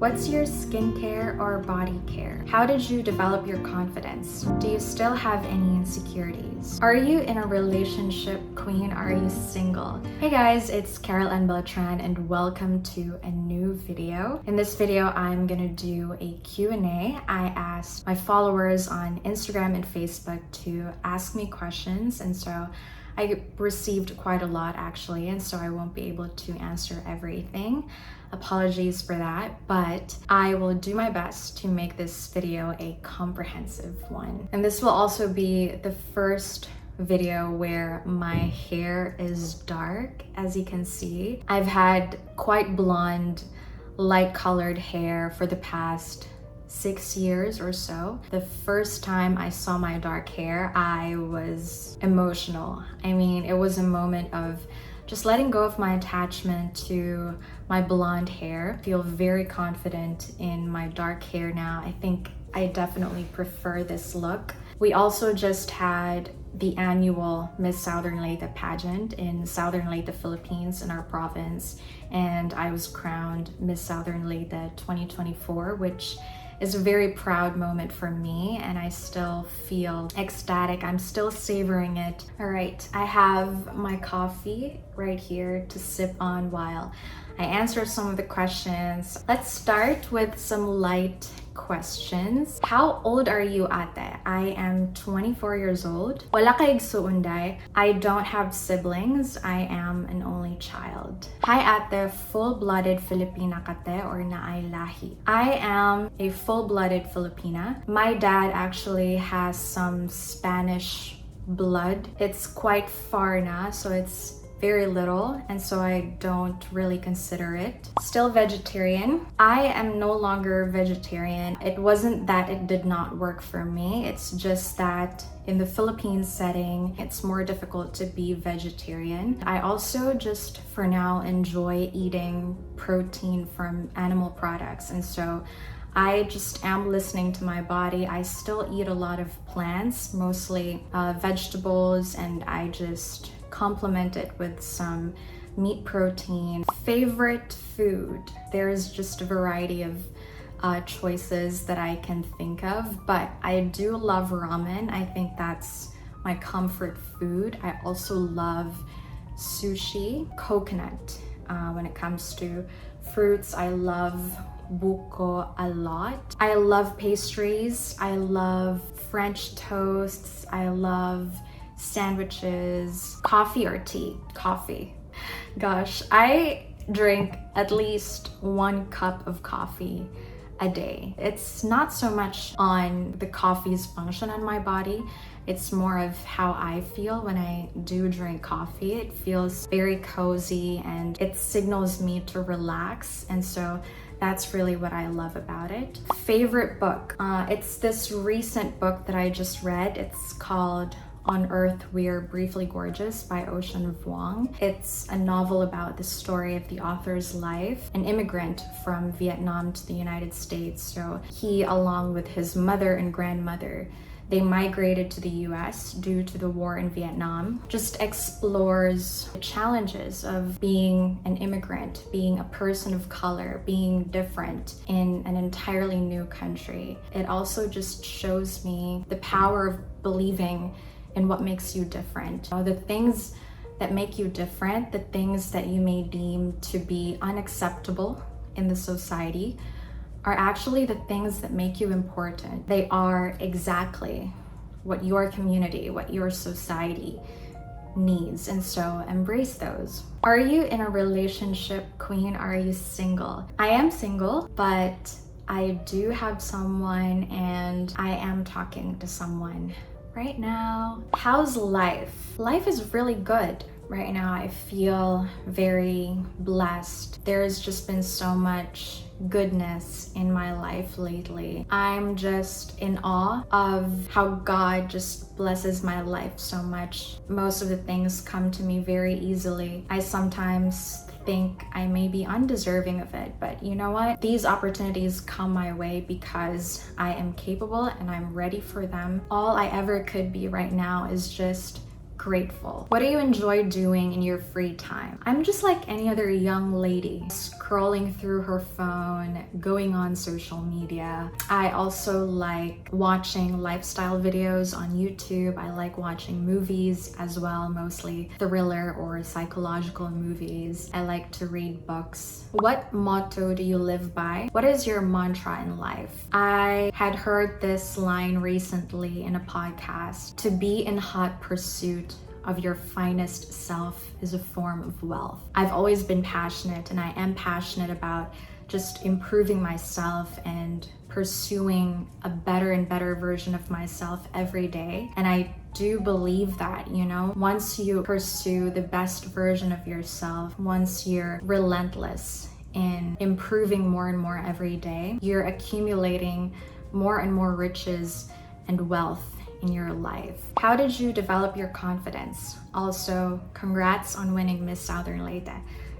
What's your skincare or body care? How did you develop your confidence? Do you still have any insecurities? Are you in a relationship, queen? Are you single? Hey guys, it's Carol Ann Beltran and welcome to a new video. In this video, I'm gonna do a Q&A. I asked my followers on Instagram and Facebook to ask me questions, and so I received quite a lot actually, and so I won't be able to answer everything. Apologies for that, but I will do my best to make this video a comprehensive one. And this will also be the first video where my hair is dark. As you can see, I've had quite blonde, light colored hair for the past 6 years or so. The first time I saw my dark hair, I was emotional. I mean, it was a moment of just letting go of my attachment to my blonde hair. I feel very confident in my dark hair now. I think I definitely prefer this look. We also just had the annual Miss Southern Leyte pageant in Southern Leyte, Philippines, in our province, and I was crowned Miss Southern Leyte 2024, which is a very proud moment for me, and I still feel ecstatic. I'm still savoring it. All right, I have my coffee right here to sip on while I answer some of the questions. Let's start with some light questions. How old are you, ate? I am 24 years old. Wala kay igsuunday. I don't have siblings. I am an only child. Hi ate, full-blooded Filipina kate or naay lahi? I am a full-blooded Filipina. My dad actually has some Spanish blood. It's quite far na, so it's very little, and so I don't really consider it. Still vegetarian. I am no longer vegetarian. It wasn't that it did not work for me, it's just that in the Philippines setting, it's more difficult to be vegetarian. I also just for now enjoy eating protein from animal products, and so I just am listening to my body. I still eat a lot of plants, mostly vegetables, and I just complement it with some meat protein. Favorite food? There's just a variety of choices that I can think of, but I do love ramen. I think that's my comfort food. I also love sushi, coconut. When it comes to fruits, I love buko a lot. I love pastries. I love French toasts. I love sandwiches. Coffee or tea? Coffee. Gosh, I drink at least 1 cup of coffee a day. It's not so much on the coffee's function on my body, it's more of how I feel when I do drink coffee. It feels very cozy and it signals me to relax, and so that's really what I love about it. Favorite book? It's this recent book that I just read. It's called On Earth We're Briefly Gorgeous by Ocean Vuong. It's a novel about the story of the author's life, an immigrant from Vietnam to the United States. So he, along with his mother and grandmother, they migrated to the US due to the war in Vietnam. Just explores the challenges of being an immigrant, being a person of color, being different in an entirely new country. It also just shows me the power of believing in what makes you different. The things that make you different, the things that you may deem to be unacceptable in the society, are actually the things that make you important. They are exactly what your community, what your society needs, and so embrace those. Are you in a relationship, queen? Are you single? I am single, but I do have someone and I am talking to someone right now. How's life? Life is really good. Right now I feel very blessed. There's just been so much goodness in my life lately. I'm just in awe of how God just blesses my life so much. Most of the things come to me very easily. I sometimes think I may be undeserving of it, but you know what? These opportunities come my way because I am capable and I'm ready for them. All I ever could be right now is just grateful? What do you enjoy doing in your free time? I'm just like any other young lady, scrolling through her phone, going on social media. I also like watching lifestyle videos on YouTube. I like watching movies as well, mostly thriller or psychological movies. I like to read books. What motto do you live by? What is your mantra in life? I had heard this line recently in a podcast: to be in hot pursuit of your finest self is a form of wealth. I've always been passionate, and I am passionate about just improving myself and pursuing a better and better version of myself every day. And I do believe that, once you pursue the best version of yourself, once you're relentless in improving more and more every day, you're accumulating more and more riches and wealth in your life. How did you develop your confidence? Also, congrats on winning Miss Southern Leyte.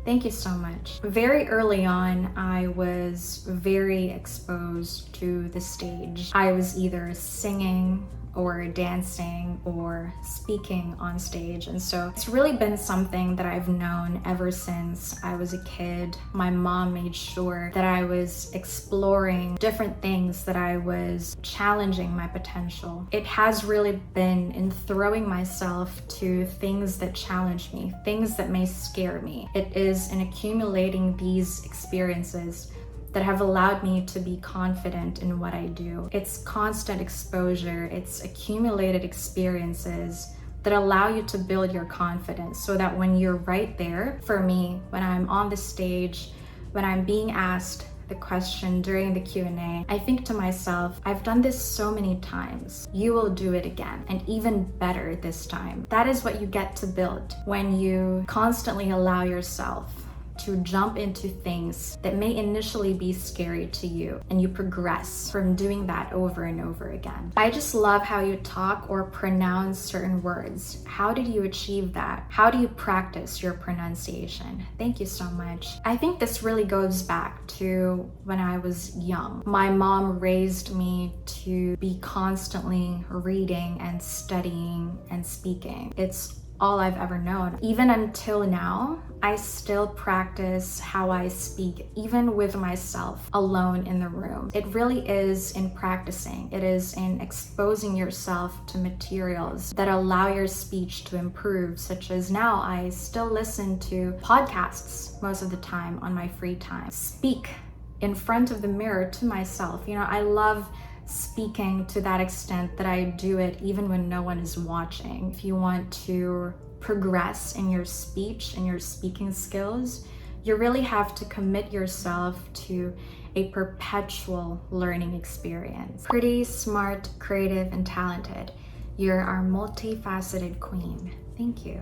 Thank you so much. Very early on, I was very exposed to the stage. I was either singing or dancing or speaking on stage. And so it's really been something that I've known ever since I was a kid. My mom made sure that I was exploring different things, that I was challenging my potential. It has really been in throwing myself to things that challenge me, things that may scare me. It is in accumulating these experiences that have allowed me to be confident in what I do. It's constant exposure, it's accumulated experiences that allow you to build your confidence, so that when you're right there, for me, when I'm on the stage, when I'm being asked the question during the Q&A, I think to myself, I've done this so many times. You will do it again, and even better this time. That is what you get to build when you constantly allow yourself to jump into things that may initially be scary to you, and you progress from doing that over and over again. I just love how you talk or pronounce certain words. How did you achieve that? How do you practice your pronunciation? Thank you so much. I think this really goes back to when I was young. My mom raised me to be constantly reading and studying and speaking. It's all I've ever known. Even until now, I still practice how I speak, even with myself alone in the room. It really is in practicing. It is in exposing yourself to materials that allow your speech to improve, such as now I still listen to podcasts most of the time on my free time. Speak in front of the mirror to myself. I love speaking to that extent that I do it even when no one is watching. If you want to progress in your speech and your speaking skills, you really have to commit yourself to a perpetual learning experience. Pretty, smart, creative, and talented. You're our multifaceted queen. Thank you.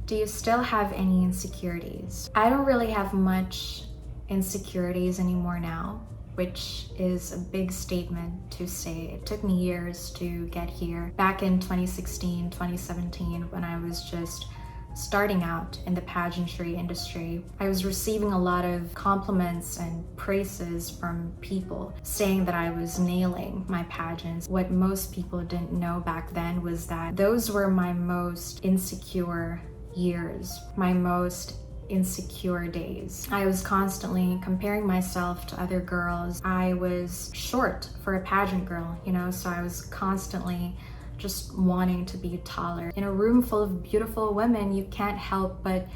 Do you still have any insecurities? I don't really have much insecurities anymore now, which is a big statement to say. It took me years to get here. Back in 2016, 2017, when I was just starting out in the pageantry industry, I was receiving a lot of compliments and praises from people saying that I was nailing my pageants. What most people didn't know back then was that those were my most insecure years, my most insecure days. I was constantly comparing myself to other girls. I was short for a pageant girl, so I was constantly just wanting to be taller. In a room full of beautiful women, you can't help but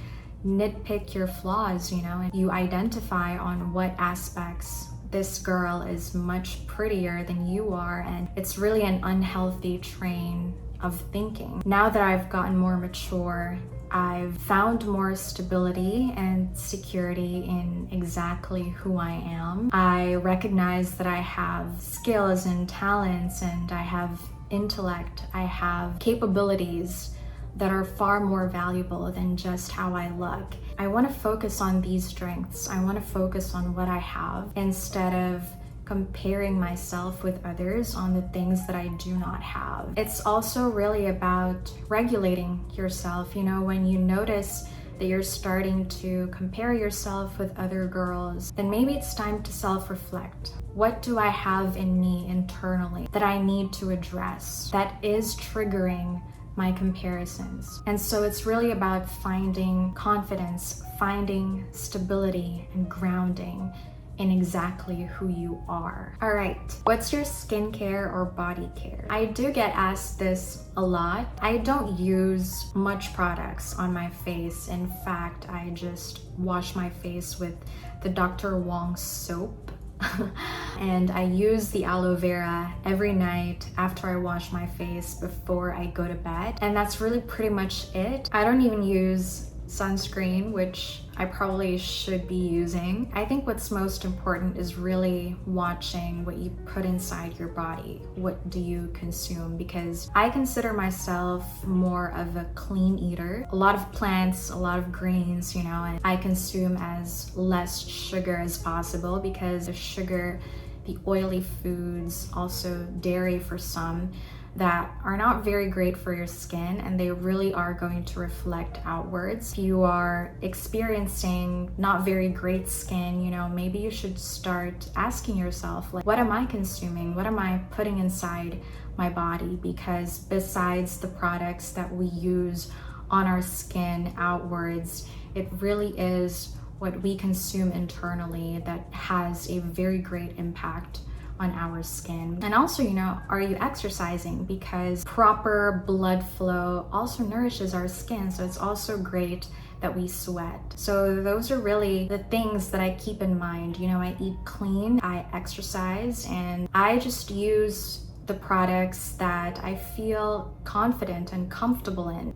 nitpick your flaws, and you identify on what aspects this girl is much prettier than you are, and it's really an unhealthy train of thinking. Now that I've gotten more mature, I've found more stability and security in exactly who I am. I recognize that I have skills and talents, and I have intellect. I have capabilities that are far more valuable than just how I look. I want to focus on these strengths. I want to focus on what I have instead of comparing myself with others on the things that I do not have. It's also really about regulating yourself. When you notice that you're starting to compare yourself with other girls, then maybe it's time to self-reflect. What do I have in me internally that I need to address that is triggering my comparisons. And so it's really about finding confidence, finding stability, and grounding in exactly who you are. All right, what's your skincare or body care? I do get asked this a lot. I don't use much products on my face. In fact, I just wash my face with the Dr. Wong soap. And I use the aloe vera every night after I wash my face before I go to bed. And that's really pretty much it. I don't even use sunscreen, which I probably should be using. I think what's most important is really watching what you put inside your body. What do you consume? Because I consider myself more of a clean eater. A lot of plants, a lot of greens, and I consume as less sugar as possible because the sugar, the oily foods, also dairy for some, that are not very great for your skin, and they really are going to reflect outwards. If you are experiencing not very great skin, maybe you should start asking yourself, like, what am I consuming? What am I putting inside my body? Because besides the products that we use on our skin outwards, it really is what we consume internally that has a very great impact on our skin. And also, are you exercising? Because proper blood flow also nourishes our skin, so it's also great that we sweat. So those are really the things that I keep in mind. I eat clean, I exercise, and I just use the products that I feel confident and comfortable in.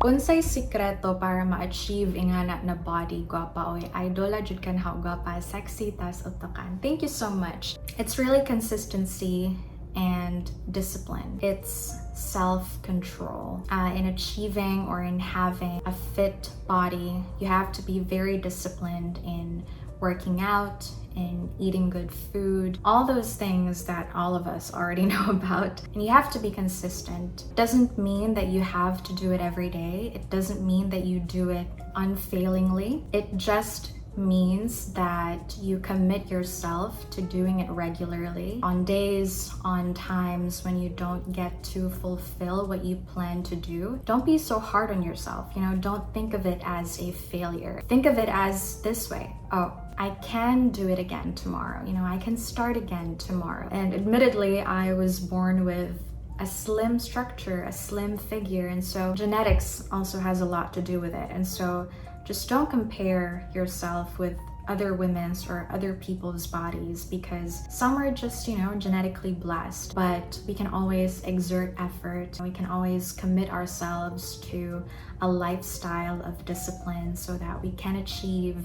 Unsay sikreto para ma-achieve ingana na body gwapa oy idol jud kan ha gwapa sexy tas utokan. Thank you so much. It's really consistency and discipline. It's self-control. In achieving or in having a fit body, you have to be very disciplined in working out, in eating good food, all those things that all of us already know about. And you have to be consistent. It doesn't mean that you have to do it every day. It doesn't mean that you do it unfailingly. It just means that you commit yourself to doing it regularly on days, on times when you don't get to fulfill what you plan to do. Don't be so hard on yourself. Don't think of it as a failure. Think of it as this way. Oh, I can do it again tomorrow. I can start again tomorrow. And admittedly, I was born with a slim structure, a slim figure, and so genetics also has a lot to do with it. And so just don't compare yourself with other women's or other people's bodies, because some are just, genetically blessed, but we can always exert effort. We can always commit ourselves to a lifestyle of discipline so that we can achieve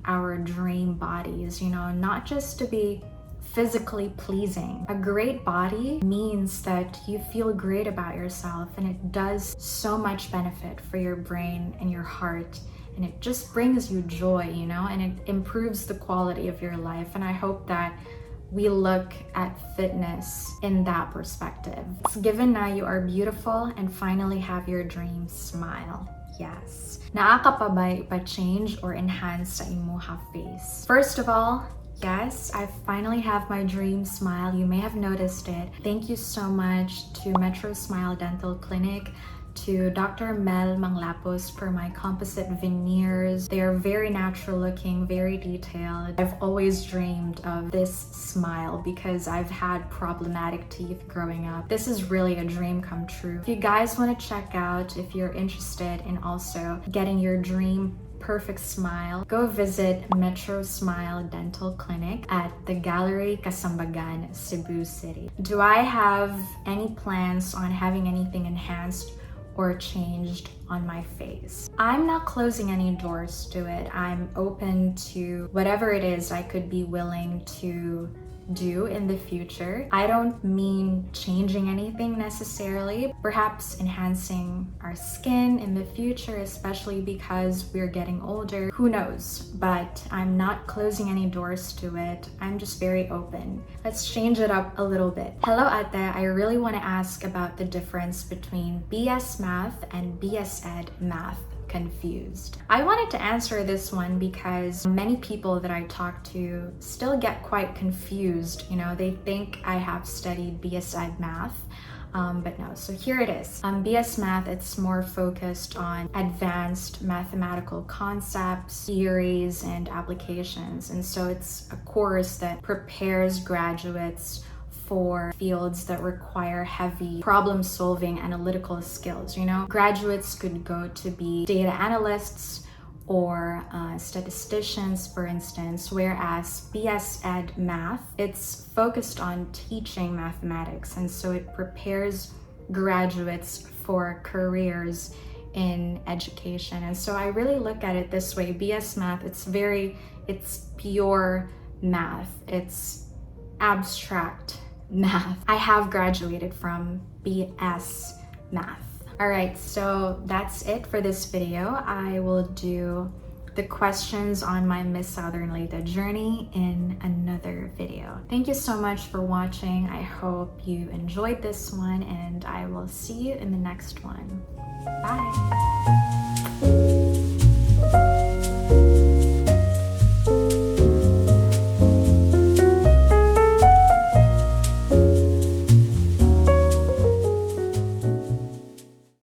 our dream bodies, not just to be physically pleasing. A great body means that you feel great about yourself, and it does so much benefit for your brain and your heart. And it just brings you joy, and it improves the quality of your life. And I hope that we look at fitness in that perspective. It's given na you are beautiful and finally have your dream smile. Yes. Naaka pa ba ipa-change or enhance sa imuha face? First of all, yes, I finally have my dream smile. You may have noticed it. Thank you so much to MetroSmile Dental Clinic, to Dr. Mel Manglapos for my composite veneers. They are very natural looking, very detailed. I've always dreamed of this smile because I've had problematic teeth growing up. This is really a dream come true. If you guys want to check out, if you're interested in also getting your dream perfect smile, go visit MetroSmile Dental Clinic at the Gallery Kasambagan, Cebu City. Do I have any plans on having anything enhanced or changed on my face? I'm not closing any doors to it. I'm open to whatever it is I could be willing to do in the future. I don't mean changing anything necessarily, perhaps enhancing our skin in the future, especially because we're getting older. Who knows? But I'm not closing any doors to it. I'm just very open. Let's change it up a little bit. Hello Ate, I really want to ask about the difference between BS Math and BS Ed Math. Confused. I wanted to answer this one because many people that I talk to still get quite confused. They think I have studied BS Ed Math. But no, so here it is. BS Math, it's more focused on advanced mathematical concepts, theories, and applications. And so it's a course that prepares graduates for fields that require heavy problem-solving analytical skills. Graduates could go to be data analysts or statisticians, for instance, whereas BS Ed Math, it's focused on teaching mathematics, and so it prepares graduates for careers in education. And so I really look at it this way. BS Math, it's pure math. It's abstract math. I have graduated from BS Math. All right, so that's it for this video. I will do the questions on my Miss Southern Leyte journey in another video. Thank you so much for watching. I hope you enjoyed this one, and I will see you in the next one. Bye.